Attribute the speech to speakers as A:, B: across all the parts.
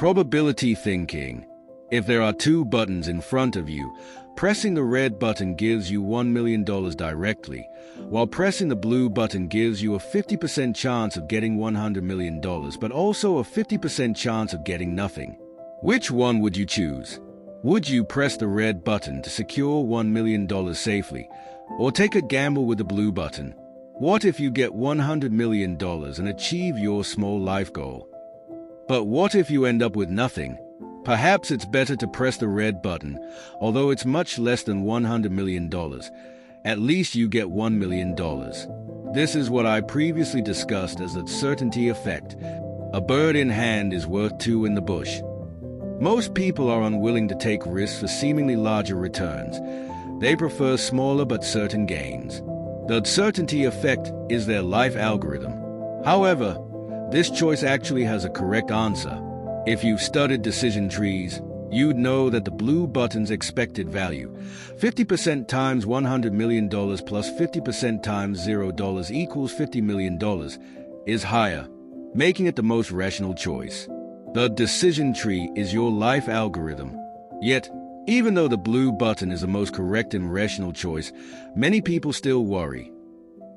A: Probability thinking. If there are two buttons in front of you, pressing the red button gives you $1 million directly, while pressing the blue button gives you a 50% chance of getting $100 million, but also a 50% chance of getting nothing. Which one would you choose? Would you press the red button to secure $1 million safely, or take a gamble with the blue button? What if you get $100 million and achieve your small life goal? But what if you end up with nothing? Perhaps it's better to press the red button, although it's much less than $100 million. At least you get $1 million. This is what I previously discussed as the certainty effect. A bird in hand is worth two in the bush. Most people are unwilling to take risks for seemingly larger returns. They prefer smaller but certain gains. The certainty effect is their life algorithm. However, this choice actually has a correct answer. If you've studied decision trees, you'd know that the blue button's expected value, 50% times $100 million plus 50% times $0 equals $50 million, is higher, making it the most rational choice. The decision tree is your life algorithm. Yet, even though the blue button is the most correct and rational choice, many people still worry.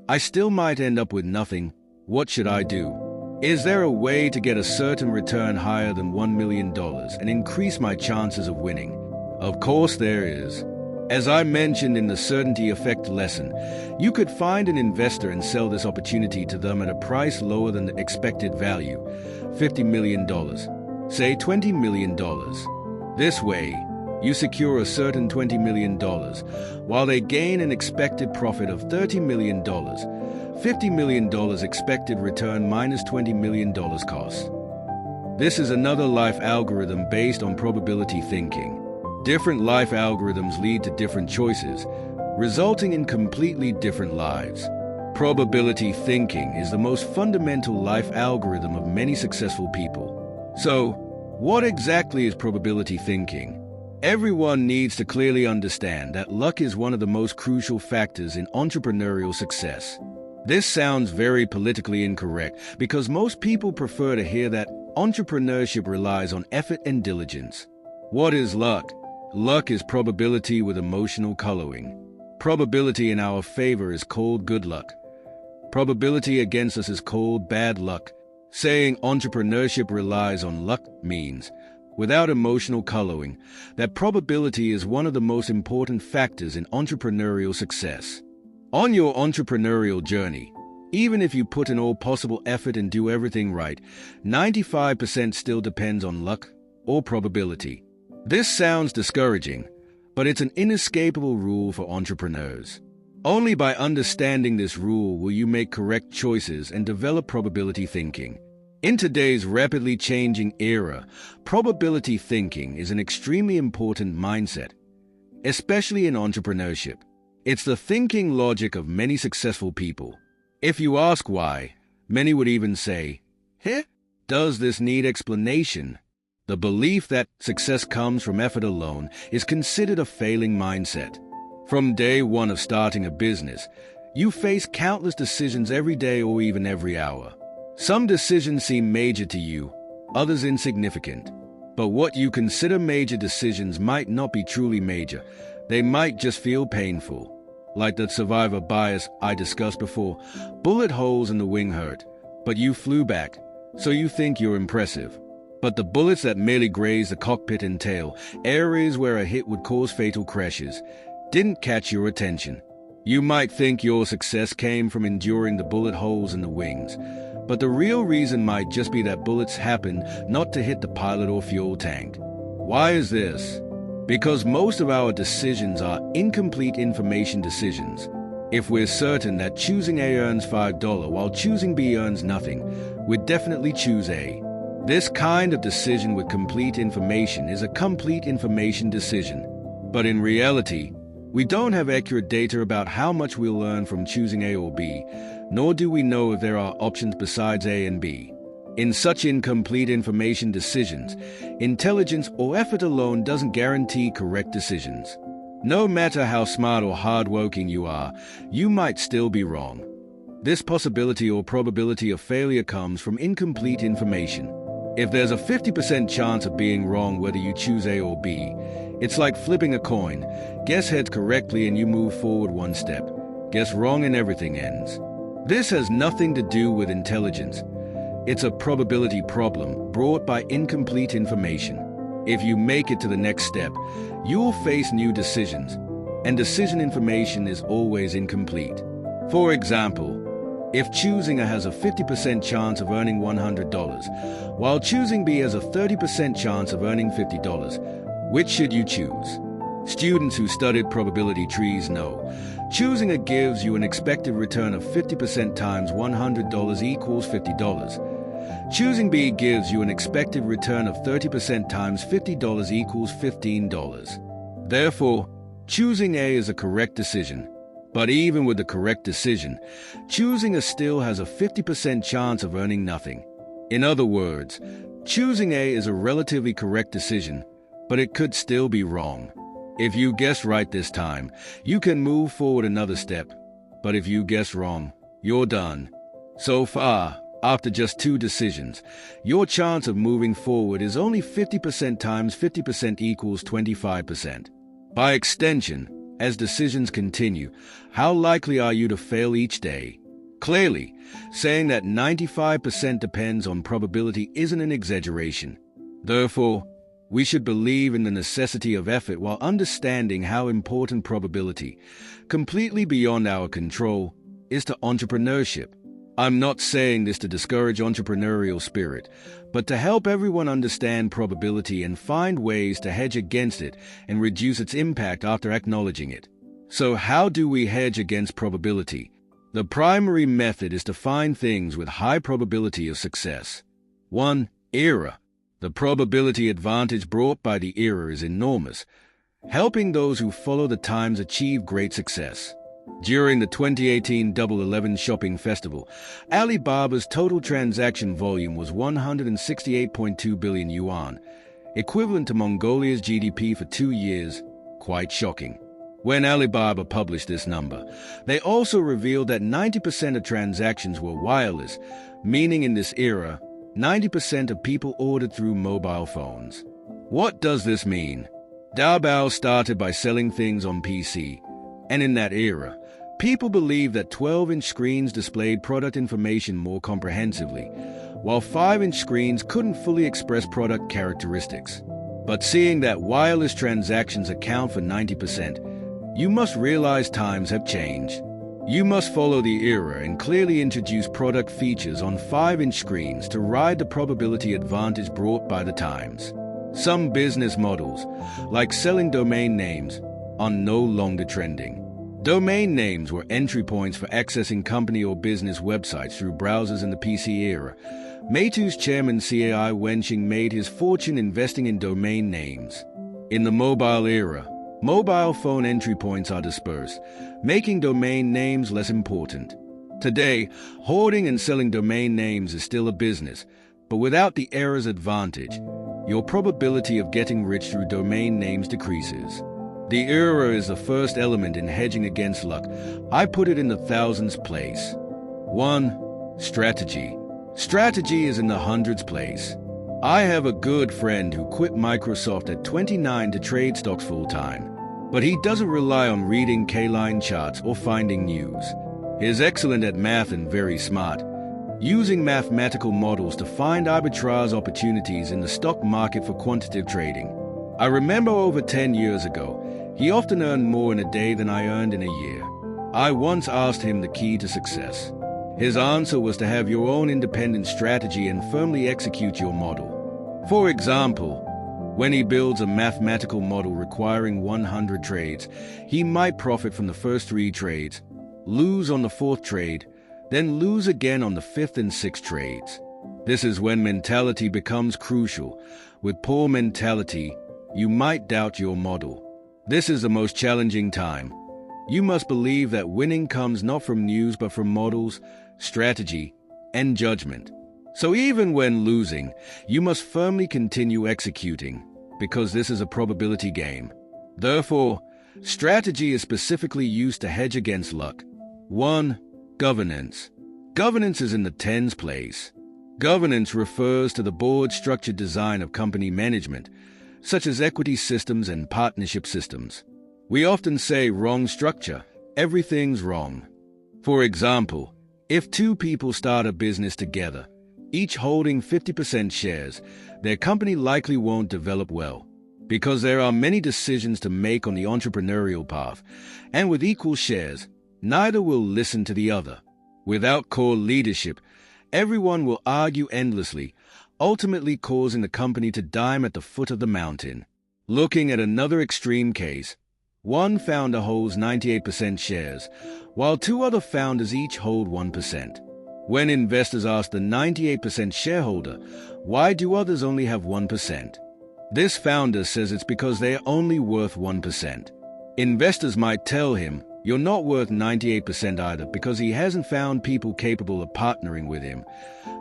A: I still might end up with nothing. What should I do? Is there a way to get a certain return higher than $1 million and increase my chances of winning? Of course there is. As I mentioned in the certainty effect lesson, you could find an investor and sell this opportunity to them at a price lower than the expected value, $50 million, say $20 million. This way, you secure a certain $20 million, while they gain an expected profit of $30 million. $50 million expected return minus $20 million cost. This is another life algorithm based on probability thinking. Different life algorithms lead to different choices, resulting in completely different lives. Probability thinking is the most fundamental life algorithm of many successful people. So, what exactly is probability thinking? Everyone needs to clearly understand that luck is one of the most crucial factors in entrepreneurial success. This sounds very politically incorrect because most people prefer to hear that entrepreneurship relies on effort and diligence. What is luck? Luck is probability with emotional coloring. Probability in our favor is called good luck. Probability against us is called bad luck. Saying entrepreneurship relies on luck means, without emotional coloring, that probability is one of the most important factors in entrepreneurial success. On your entrepreneurial journey, even if you put in all possible effort and do everything right, 95% still depends on luck or probability. This sounds discouraging, but it's an inescapable rule for entrepreneurs. Only by understanding this rule will you make correct choices and develop probability thinking. In today's rapidly changing era, probability thinking is an extremely important mindset, especially in entrepreneurship. It's the thinking logic of many successful people. If you ask why, many would even say, does this need explanation? The belief that success comes from effort alone is considered a failing mindset. From day one of starting a business, you face countless decisions every day or even every hour. Some decisions seem major to you, others insignificant. But what you consider major decisions might not be truly major. They might just feel painful. Like the survivor bias I discussed before, bullet holes in the wing hurt, but you flew back, so you think you're impressive. But the bullets that merely grazed the cockpit and tail, areas where a hit would cause fatal crashes, didn't catch your attention. You might think your success came from enduring the bullet holes in the wings, but the real reason might just be that bullets happen not to hit the pilot or fuel tank. Why is this? Because most of our decisions are incomplete information decisions. If we're certain that choosing A earns $5 while choosing B earns nothing, we'd definitely choose A. This kind of decision with complete information is a complete information decision. But in reality, we don't have accurate data about how much we'll earn from choosing A or B, nor do we know if there are options besides A and B. In such incomplete information decisions, intelligence or effort alone doesn't guarantee correct decisions. No matter how smart or hardworking you are, you might still be wrong. This possibility or probability of failure comes from incomplete information. If there's a 50% chance of being wrong whether you choose A or B, it's like flipping a coin. Guess heads correctly and you move forward one step. Guess wrong and everything ends. This has nothing to do with intelligence. It's a probability problem brought by incomplete information. If you make it to the next step, you will face new decisions, and decision information is always incomplete. For example, if choosing A has a 50% chance of earning $100, while choosing B has a 30% chance of earning $50, which should you choose? Students who studied probability trees know. Choosing A gives you an expected return of 50% times $100 equals $50. Choosing B gives you an expected return of 30% times $50 equals $15. Therefore, choosing A is a correct decision. But even with the correct decision, choosing A still has a 50% chance of earning nothing. In other words, choosing A is a relatively correct decision, but it could still be wrong. If you guess right this time, you can move forward another step. But if you guess wrong, you're done. So far, after just 2 decisions, your chance of moving forward is only 50% times 50% equals 25%. By extension, as decisions continue, how likely are you to fail each day? Clearly, saying that 95% depends on probability isn't an exaggeration. Therefore, we should believe in the necessity of effort while understanding how important probability, completely beyond our control, is to entrepreneurship. I'm not saying this to discourage entrepreneurial spirit, but to help everyone understand probability and find ways to hedge against it and reduce its impact after acknowledging it. So how do we hedge against probability? The primary method is to find things with high probability of success. 1. Era. The probability advantage brought by the era is enormous, helping those who follow the times achieve great success. During the 2018 Double 11 Shopping Festival, Alibaba's total transaction volume was 168.2 billion yuan, equivalent to Mongolia's GDP for 2 years. Quite shocking. When Alibaba published this number, they also revealed that 90% of transactions were wireless, meaning in this era, 90% of people ordered through mobile phones. What does this mean? Taobao started by selling things on PC, and in that era, people believed that 12-inch screens displayed product information more comprehensively, while 5-inch screens couldn't fully express product characteristics. But seeing that wireless transactions account for 90%, you must realize times have changed. You must follow the era and clearly introduce product features on 5-inch screens to ride the probability advantage brought by the times. Some business models, like selling domain names, are no longer trending. Domain names were entry points for accessing company or business websites through browsers in the PC era. Meitu's chairman Cai Wenqing made his fortune investing in domain names. In the mobile era, mobile phone entry points are dispersed, making domain names less important. Today, hoarding and selling domain names is still a business, but without the era's advantage, your probability of getting rich through domain names decreases. The era is the first element in hedging against luck. I put it in the thousands place. 1. Strategy. Strategy is in the hundreds place. I have a good friend who quit Microsoft at 29 to trade stocks full-time, but he doesn't rely on reading K-line charts or finding news. He's excellent at math and very smart, using mathematical models to find arbitrage opportunities in the stock market for quantitative trading. I remember over 10 years ago, he often earned more in a day than I earned in a year. I once asked him the key to success. His answer was to have your own independent strategy and firmly execute your model. For example, when he builds a mathematical model requiring 100 trades, he might profit from the first 3 trades, lose on the 4th trade, then lose again on the 5th and 6th trades. This is when mentality becomes crucial. With poor mentality, you might doubt your model. This is the most challenging time. You must believe that winning comes not from news but from models, strategy, and judgment. So even when losing, you must firmly continue executing, because this is a probability game. Therefore, strategy is specifically used to hedge against luck. 1. Governance. Governance is in the tens place. Governance refers to the board-structured design of company management, such as equity systems and partnership systems. We often say wrong structure, everything's wrong. For example, if two people start a business together, each holding 50% shares, their company likely won't develop well, because there are many decisions to make on the entrepreneurial path, and with equal shares, neither will listen to the other. Without core leadership, everyone will argue endlessly, ultimately causing the company to dime at the foot of the mountain. Looking at another extreme case, one founder holds 98% shares, while two other founders each hold 1%. When investors ask the 98% shareholder, why do others only have 1%? This founder says it's because they are only worth 1%. Investors might tell him, you're not worth 98% either, because he hasn't found people capable of partnering with him.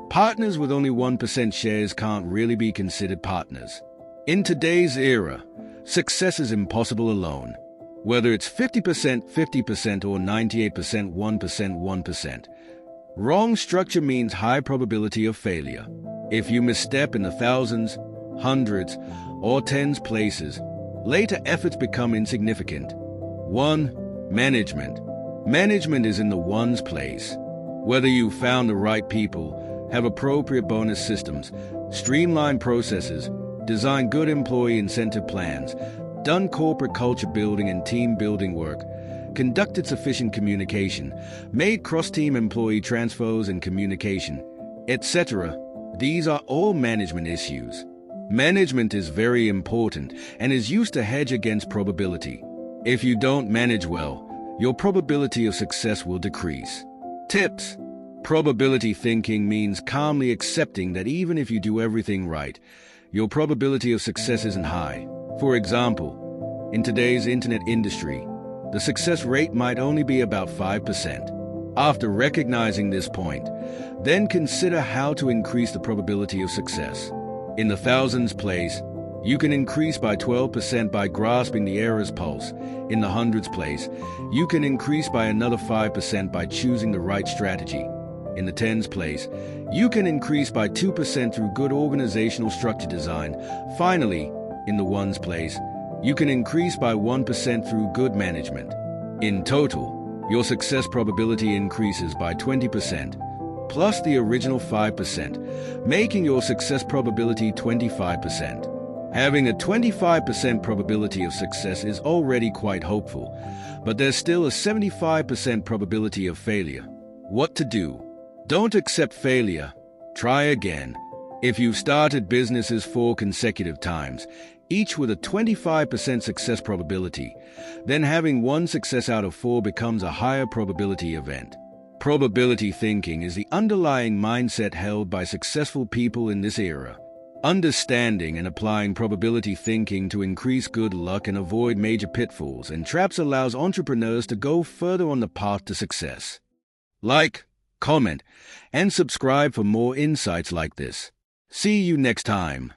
A: Partners with only 1% shares can't really be considered partners. In today's era, success is impossible alone. Whether it's 50%, 50%, or 98%, 1%, 1%. Wrong structure means high probability of failure. If you misstep in the thousands, hundreds, or tens places, later efforts become insignificant. 1. Management. Management is in the one's place. Whether you've found the right people, have appropriate bonus systems, streamlined processes, designed good employee incentive plans, done corporate culture building and team building work, conducted sufficient communication, made cross-team employee transfers and communication, etc. These are all management issues. Management is very important and is used to hedge against probability. If you don't manage well, your probability of success will decrease. Tips. Probability thinking means calmly accepting that even if you do everything right, your probability of success isn't high. For example, in today's internet industry, the success rate might only be about 5%. After recognizing this point, then consider how to increase the probability of success. In the thousands place, you can increase by 12% by grasping the error's pulse. In the hundreds place, you can increase by another 5% by choosing the right strategy. In the tens place, you can increase by 2% through good organizational structure design. Finally, in the ones place, you can increase by 1% through good management. In total, your success probability increases by 20%, plus the original 5%, making your success probability 25%. Having a 25% probability of success is already quite hopeful, but there's still a 75% probability of failure. What to do? Don't accept failure. Try again. If you've started businesses 4 consecutive times, each with a 25% success probability, then having 1 success out of 4 becomes a higher probability event. Probability thinking is the underlying mindset held by successful people in this era. Understanding and applying probability thinking to increase good luck and avoid major pitfalls and traps allows entrepreneurs to go further on the path to success. Like, comment, and subscribe for more insights like this. See you next time.